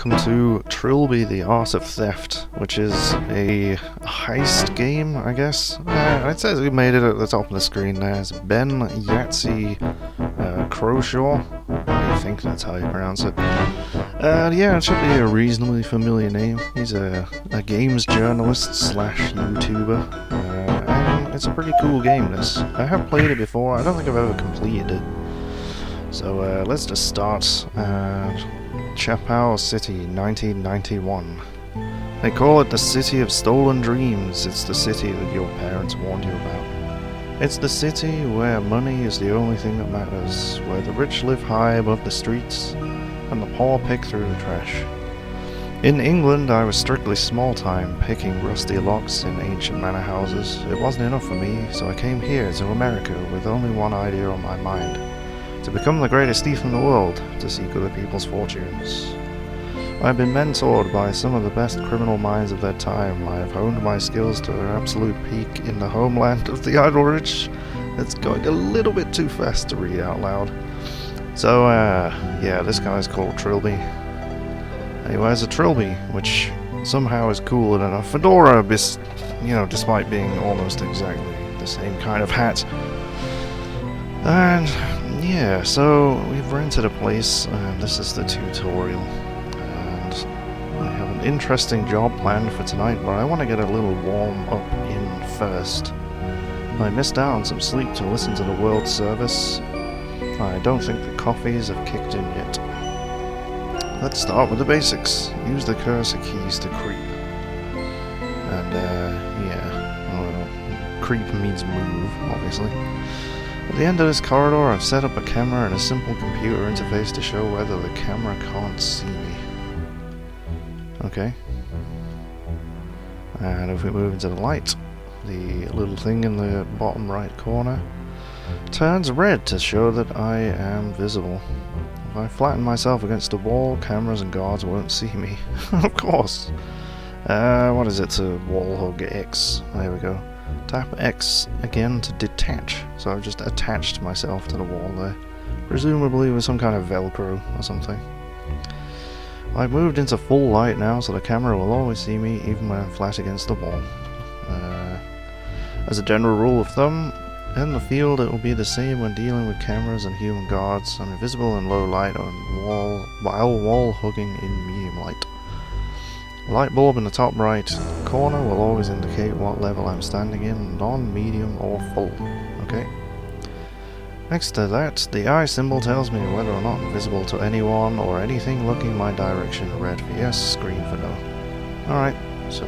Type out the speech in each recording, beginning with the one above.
welcome to Trilby, the Art of Theft, which is a heist game, I guess. It says who made it at the top of the screen there. It's Ben Yahtzee Croshaw. I think that's how you pronounce it. Yeah, it should be a reasonably familiar name. He's a games journalist slash YouTuber. And it's a pretty cool game, this. I have played it before. I don't think I've ever completed it. So let's just start. Chapow City, 1991. They call it the City of Stolen Dreams. It's the city that your parents warned you about. It's the city where money is the only thing that matters, where the rich live high above the streets, and the poor pick through the trash. In England, I was strictly small-time, picking rusty locks in ancient manor houses. It wasn't enough for me, so I came here to America with only one idea on my mind. To become the greatest thief in the world, to seek other people's fortunes. I've been mentored by some of the best criminal minds of their time. I have honed my skills to their absolute peak in the homeland of the idle rich. It's going a little bit too fast to read out loud. So, yeah, this guy's called Trilby. He wears a Trilby, which somehow is cooler than a fedora, despite being almost exactly the same kind of hat. And yeah, so we've rented a place, and this is the tutorial. And I have an interesting job planned for tonight, but I want to get a little warm up in first. I missed out on some sleep to listen to the World Service. I don't think the coffees have kicked in yet. Let's start with the basics. Use the cursor keys to creep. And creep means move, obviously. At the end of this corridor, I've set up a camera and a simple computer interface to show whether the camera can't see me. Okay. And if we move into the light, the little thing in the bottom right corner turns red to show that I am visible. If I flatten myself against a wall, cameras and guards won't see me. Of course. What is it to wall hug X? There we go. Tap X again to detach. So I've just attached myself to the wall there. Presumably with some kind of Velcro or something. I've moved into full light now, so the camera will always see me even when I'm flat against the wall. As a general rule of thumb, in the field it will be the same when dealing with cameras and human guards. I'm invisible in low light while wall hugging in medium light. The light bulb in the top right corner will always indicate what level I'm standing in, non, medium, or full. Okay. Next to that, the eye symbol tells me whether or not I'm visible to anyone or anything looking my direction. Red for yes, green for no. Alright, so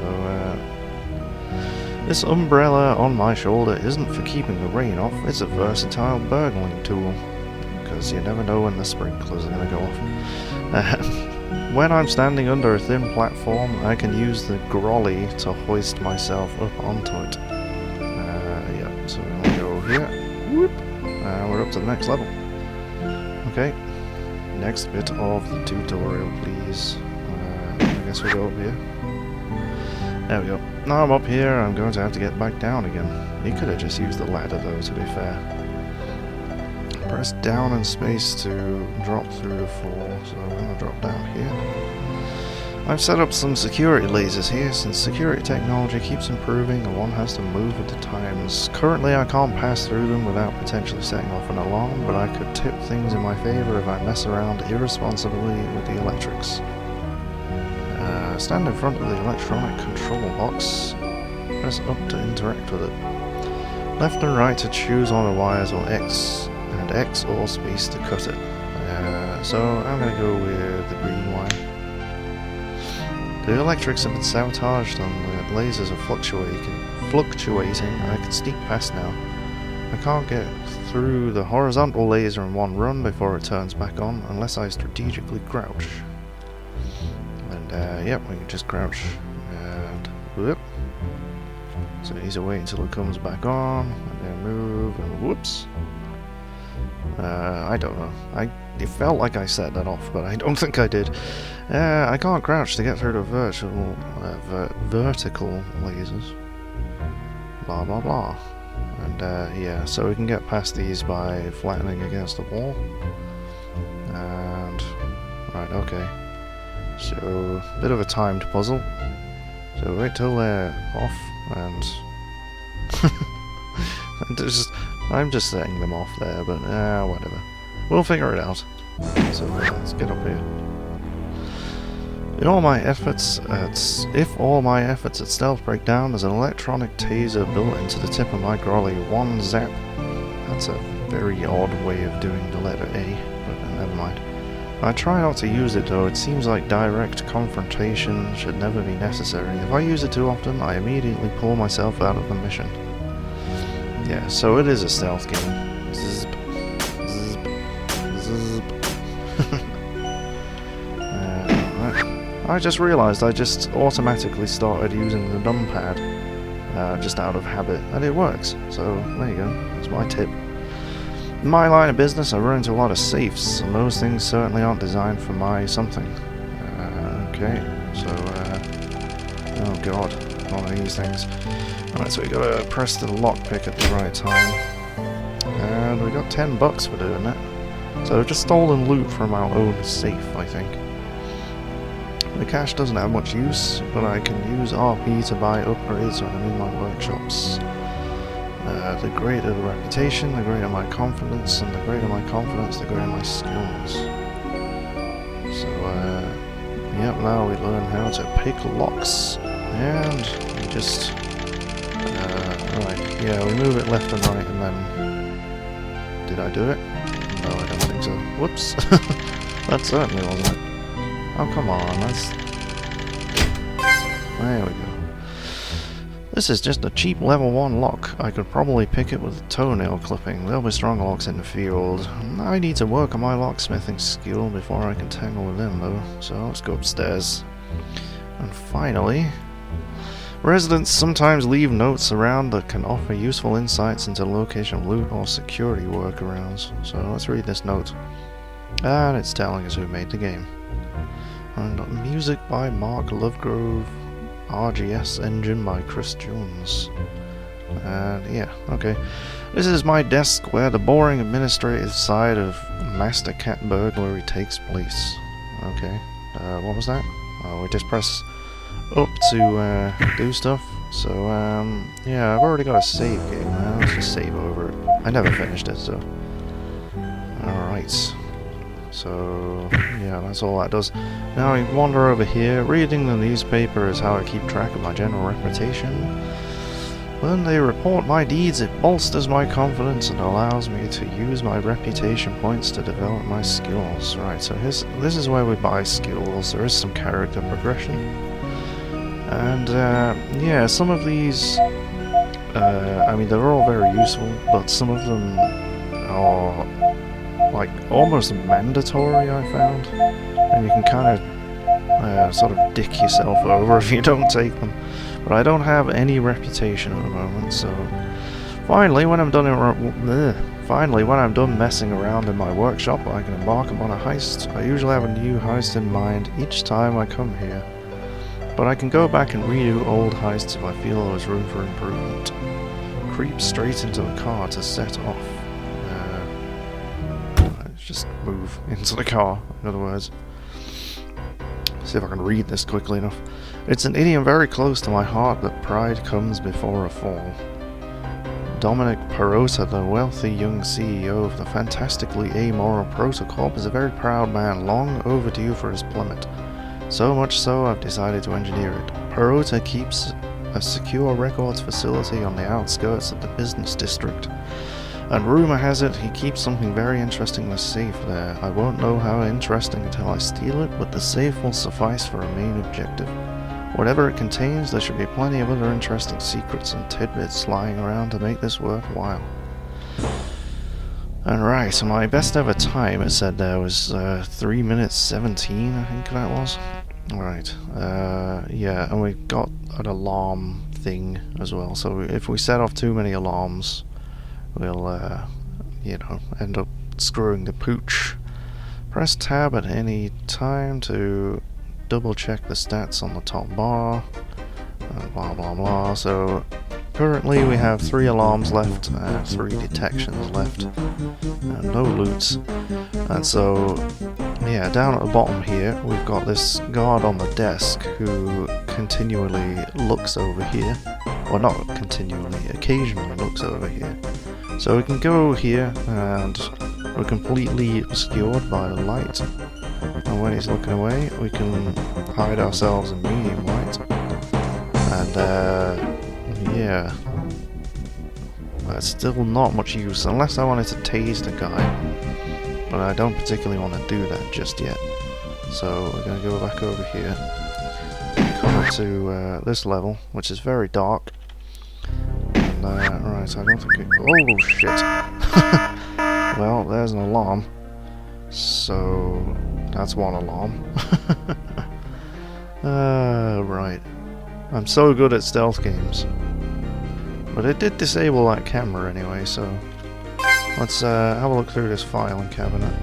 this umbrella on my shoulder isn't for keeping the rain off, it's a versatile burgling tool. Because you never know when the sprinklers are going to go off. When I'm standing under a thin platform, I can use the grolly to hoist myself up onto it. Yeah, so we'll go here. Whoop! We're up to the next level. Okay, next bit of the tutorial, please. I guess we'll go up here. There we go. Now I'm up here, I'm going to have to get back down again. You could have just used the ladder though, to be fair. Press down and space to drop through the floor, so I'm going to drop down here. I've set up some security lasers here. Since security technology keeps improving and one has to move with the times. Currently I can't pass through them without potentially setting off an alarm, but I could tip things in my favour if I mess around irresponsibly with the electrics. Stand in front of the electronic control box. Press up to interact with it. Left and right to choose on the wires or X. And X or space to cut it. So I'm going to go with the green wire. The electrics have been sabotaged and the lasers are fluctuating. I can sneak past now. I can't get through the horizontal laser in one run before it turns back on unless I strategically crouch. And yep, we can just crouch and whoop. So he's wait until it comes back on and then move and whoops. I don't know. It felt like I set that off, but I don't think I did. I can't crouch to get through the vertical lasers. Blah blah blah. And yeah, so we can get past these by flattening against the wall. And right, okay. So, bit of a timed puzzle. So wait till they're off, and I'm just setting them off there, but whatever. We'll figure it out. So let's get up here. If all my efforts at stealth break down, there's an electronic taser built into the tip of my grolly. One zap. That's a very odd way of doing the letter A, but never mind. I try not to use it though. It seems like direct confrontation should never be necessary. If I use it too often, I immediately pull myself out of the mission. Yeah, so it is a stealth game. Zzz, zzz, zzz. I just realised I just automatically started using the numpad just out of habit, and it works. So there you go. That's my tip. In my line of business, I run into a lot of safes, and those things certainly aren't designed for my something. Okay, so oh god, one of these things. Alright, so we gotta press the lockpick at the right time, and we got $10 for doing that. So I've just stolen loot from our own safe, I think. The cash doesn't have much use, but I can use RP to buy upgrades when I'm in my workshops. The greater the reputation, the greater my confidence, and the greater my confidence, the greater my skills. So, yep, now we learn how to pick locks, and we just, right, yeah, we move it left and right, and then, did I do it? No, I don't think so. Whoops, that certainly wasn't it. Oh, come on, there we go. This is just a cheap level 1 lock. I could probably pick it with a toenail clipping. There'll be stronger locks in the field. I need to work on my locksmithing skill before I can tangle with them though. So let's go upstairs. And finally, residents sometimes leave notes around that can offer useful insights into the location of loot or security workarounds. So let's read this note. And it's telling us who made the game. And music by Mark Lovegrove. RGS engine by Chris Jones. And yeah, okay. This is my desk where the boring administrative side of Master Cat burglary takes place. Okay, what was that? Oh, we just press up to do stuff. So, yeah, I've already got a save game now. Let's just save over it. I never finished it, so. Alright. So, yeah, that's all that does. Now I wander over here. Reading the newspaper is how I keep track of my general reputation. When they report my deeds, it bolsters my confidence and allows me to use my reputation points to develop my skills. Right, so this is where we buy skills. There is some character progression. And, yeah, some of these, I mean, they're all very useful, but some of them are like almost mandatory, I found, and you can kind of sort of dick yourself over if you don't take them. But I don't have any reputation at the moment, so finally, when I'm done messing around in my workshop, I can embark upon a heist. I usually have a new heist in mind each time I come here, but I can go back and redo old heists if I feel there was room for improvement. Creep straight into the car to set off. Just move into the car, in other words. See if I can read this quickly enough. It's an idiom very close to my heart that pride comes before a fall. Dominic Perota, the wealthy young CEO of the fantastically amoral Protocorp, is a very proud man, long overdue for his plummet. So much so I've decided to engineer it. Perota keeps a secure records facility on the outskirts of the business district. And rumour has it he keeps something very interesting in the safe there. I won't know how interesting until I steal it, but the safe will suffice for a main objective. Whatever it contains, there should be plenty of other interesting secrets and tidbits lying around to make this worthwhile. Alright, so my best ever time, it said there was 3 minutes 17, I think that was. Alright, yeah, and we got an alarm thing as well, so if we set off too many alarms, we'll, you know, end up screwing the pooch. Press tab at any time to double check the stats on the top bar, blah blah blah. So currently we have 3 alarms left, 3 detections left, no loots, and so yeah, down at the bottom here, we've got this guard on the desk who continually looks over here. Well, not continually, occasionally looks over here. So we can go here, and we're completely obscured by the light. And when he's looking away, we can hide ourselves in medium light. And, yeah. That's still not much use, unless I wanted to tase the guy. But I don't particularly want to do that just yet. So we're going to go back over here. Come up to this level, which is very dark. And, right, I don't think it... Oh, shit! Well, there's an alarm. So... that's one alarm. Right. I'm so good at stealth games. But it did disable that camera anyway, so... let's have a look through this filing cabinet.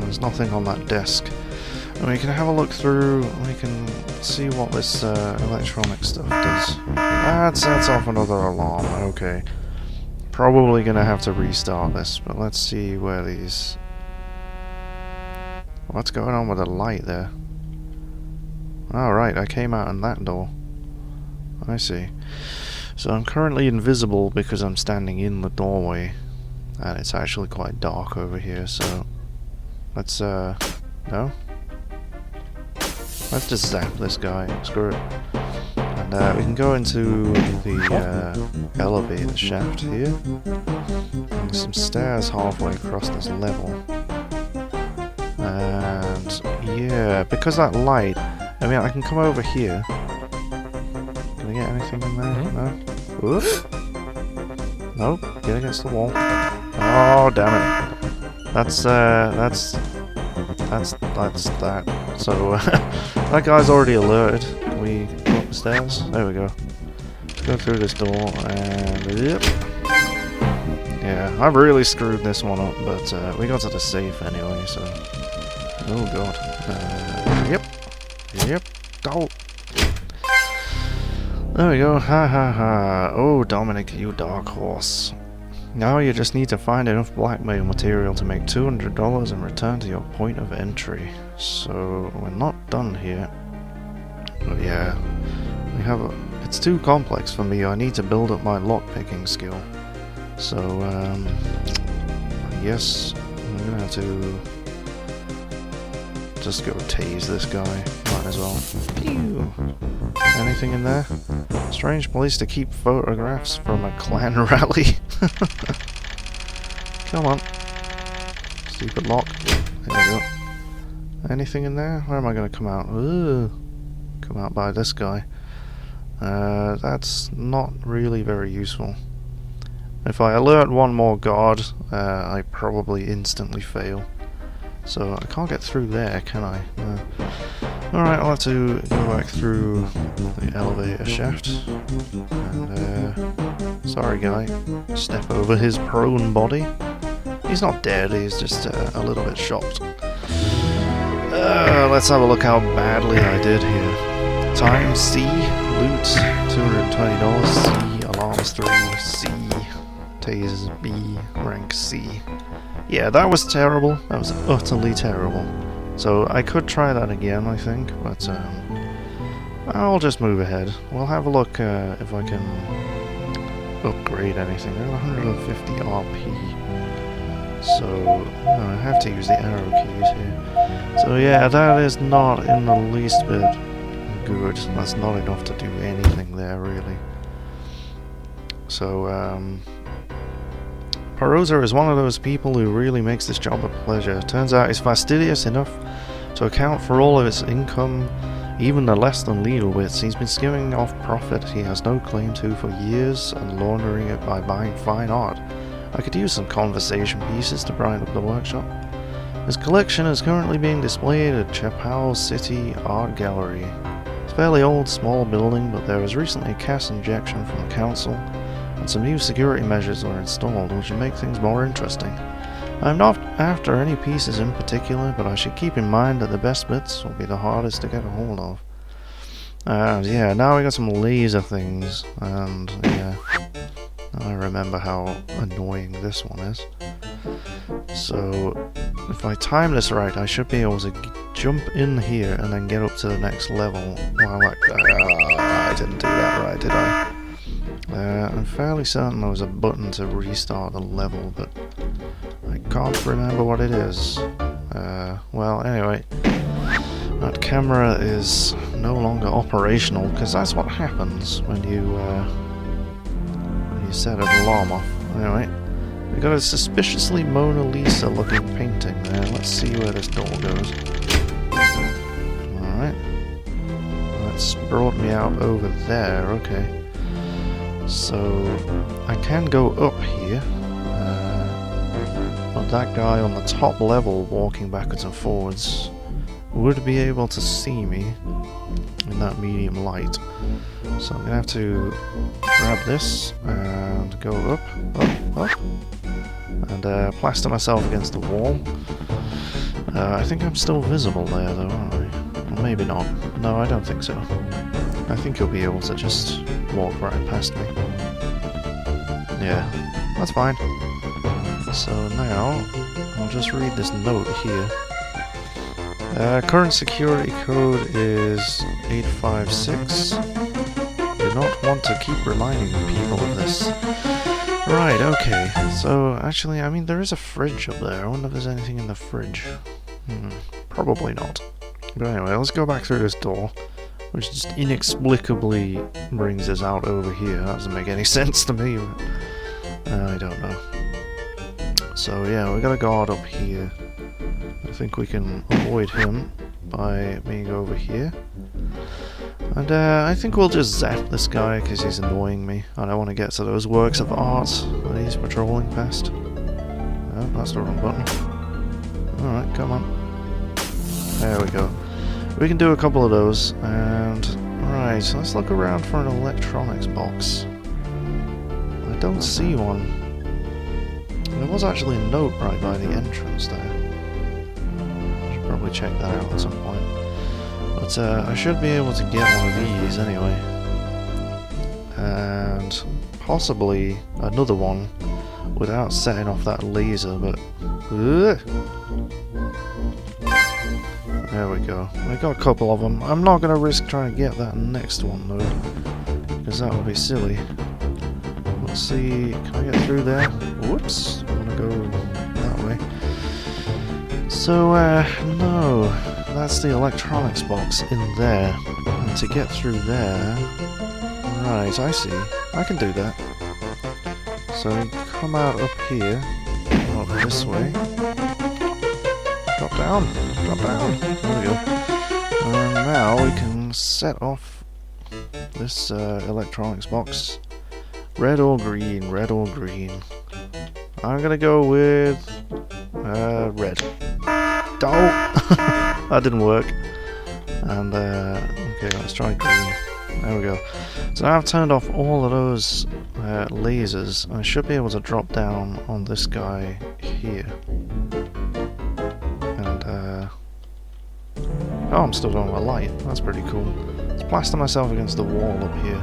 There's nothing on that desk. And we can have a look through, we can see what this electronic stuff does. That sets off another alarm, okay. Probably gonna have to restart this, but let's see where these... what's going on with the light there? Alright, I came out in that door. I see. So I'm currently invisible because I'm standing in the doorway. And it's actually quite dark over here, so... let's, no? Let's just zap this guy, screw it. And we can go into the elevator shaft here. And there's some stairs halfway across this level. And yeah, because that light, I mean I can come over here. Can I get anything in there? No? Whoop. Nope, get against the wall. Oh damn it. That's that. So that guy's already alerted. Can we go up the stairs? There we go. Go through this door and yep. Yeah, I've really screwed this one up, but we got to the safe anyway, so oh god. Yep. Go. There we go. Ha ha ha. Oh Dominic, you dark horse. Now you just need to find enough blackmail material to make $200 and return to your point of entry. So we're not done here. But yeah, we have a, it's too complex for me. I need to build up my lockpicking skill. So I guess I'm gonna have to just go tase this guy. Might as well. Pew! Anything in there? Strange place to keep photographs from a clan rally. Come on. Stupid lock. There we go. Anything in there? Where am I going to come out? Ooh. Come out by this guy. That's not really very useful. If I alert one more guard, I probably instantly fail. So I can't get through there, can I? No. Alright, I'll have to go back through the elevator shaft. And, sorry guy, step over his prone body. He's not dead, he's just a little bit shocked. Let's have a look how badly I did here. Time C, loot, $220, C, alarms 3, C, tasers B, rank C. Yeah, that was terrible. That was utterly terrible. So I could try that again, I think, but I'll just move ahead. We'll have a look if I can upgrade anything. I have 150 RP, so I have to use the arrow keys here. So yeah, that is not in the least bit good. That's not enough to do anything there, really. So Perosa is one of those people who really makes this job a pleasure. Turns out he's fastidious enough to account for all of his income, even the less than legal bits. He's been skimming off profit he has no claim to for years and laundering it by buying fine art. I could use some conversation pieces to brighten up the workshop. His collection is currently being displayed at Chapow City Art Gallery. It's a fairly old, small building, but there was recently a cash injection from the council, and some new security measures were installed, which should make things more interesting. I'm not after any pieces in particular, but I should keep in mind that the best bits will be the hardest to get a hold of. Yeah, now we got some laser things, and yeah, I remember how annoying this one is. So, if I time this right, I should be able to jump in here and then get up to the next level. Well, I didn't do that right, did I? I'm fairly certain there was a button to restart the level, but I can't remember what it is. Well, anyway, that camera is no longer operational, because that's what happens when you set an alarm off. Anyway, we got a suspiciously Mona Lisa looking painting there. Let's see where this door goes. Alright. That's brought me out over there, okay. So, I can go up here. But that guy on the top level walking backwards and forwards would be able to see me in that medium light. So I'm going to have to grab this and go up, and plaster myself against the wall. I think I'm still visible there though, aren't I? Or maybe not. No, I don't think so. I think you'll be able to just walk right past me. Yeah, that's fine. So now, I'll just read this note here. Current security code is 856. Do not want to keep reminding people of this. Right, okay. So, actually, I mean, there is a fridge up there. I wonder if there's anything in the fridge. Probably not. But anyway, let's go back through this door, which just inexplicably brings us out over here. That doesn't make any sense to me, but I don't know. So yeah, we got a guard up here. I think we can avoid him by being over here. And I think we'll just zap this guy because he's annoying me. I don't want to get to those works of art that he's patrolling past. Oh, that's the wrong button. Alright, come on. There we go. We can do a couple of those, and right, so let's look around for an electronics box. I don't see one. There was actually a note right by the entrance there. I should probably check that out at some point. But I should be able to get one of these anyway. And possibly another one without setting off that laser, but... There we go. We got a couple of them. I'm not going to risk trying to get that next one though, because that would be silly. Let's see, can I get through there? Whoops, I want to go that way. So, no, that's the electronics box in there. And to get through there... Right, I see. I can do that. So, come out up here, up this way. Drop down, drop down. There we go. And now we can set off this electronics box. Red or green, red or green. I'm gonna go with red. Oh! That didn't work. And okay, let's try green. There we go. So now I've turned off all of those lasers. I should be able to drop down on this guy here. And oh, I'm still doing my light. That's pretty cool. Let's plaster myself against the wall up here.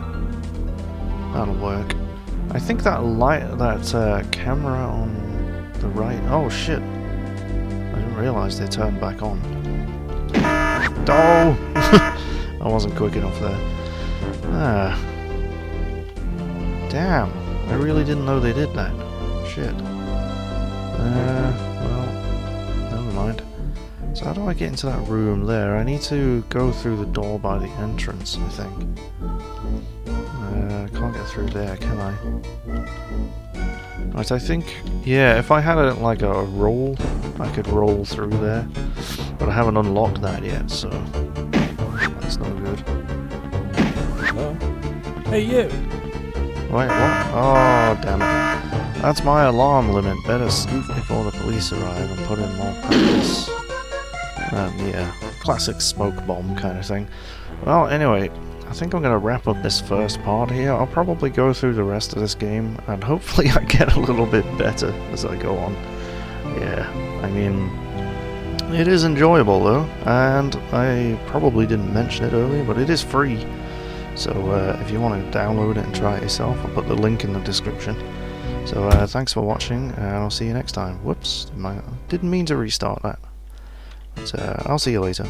That'll work. I think that light, that camera on the right... Oh shit! I didn't realise they turned back on. Oh! I wasn't quick enough there. Ah. Damn! I really didn't know they did that. Shit. Well, never mind. So how do I get into that room there? I need to go through the door by the entrance, I think. Can't get through there, can I? Right, I think, yeah, if I had like a roll, I could roll through there. But I haven't unlocked that yet, so that's no good. Hello? Hey, you! Wait, what? Oh, damn it. That's my alarm limit. Better scoot before the police arrive and put in more practice. Yeah, classic smoke bomb kind of thing. Well, anyway, I think I'm going to wrap up this first part here. I'll probably go through the rest of this game, and hopefully I get a little bit better as I go on. Yeah, I mean, it is enjoyable though, and I probably didn't mention it earlier, but it is free. So if you want to download it and try it yourself, I'll put the link in the description. So thanks for watching, and I'll see you next time. Whoops, didn't mean to restart that. But I'll see you later.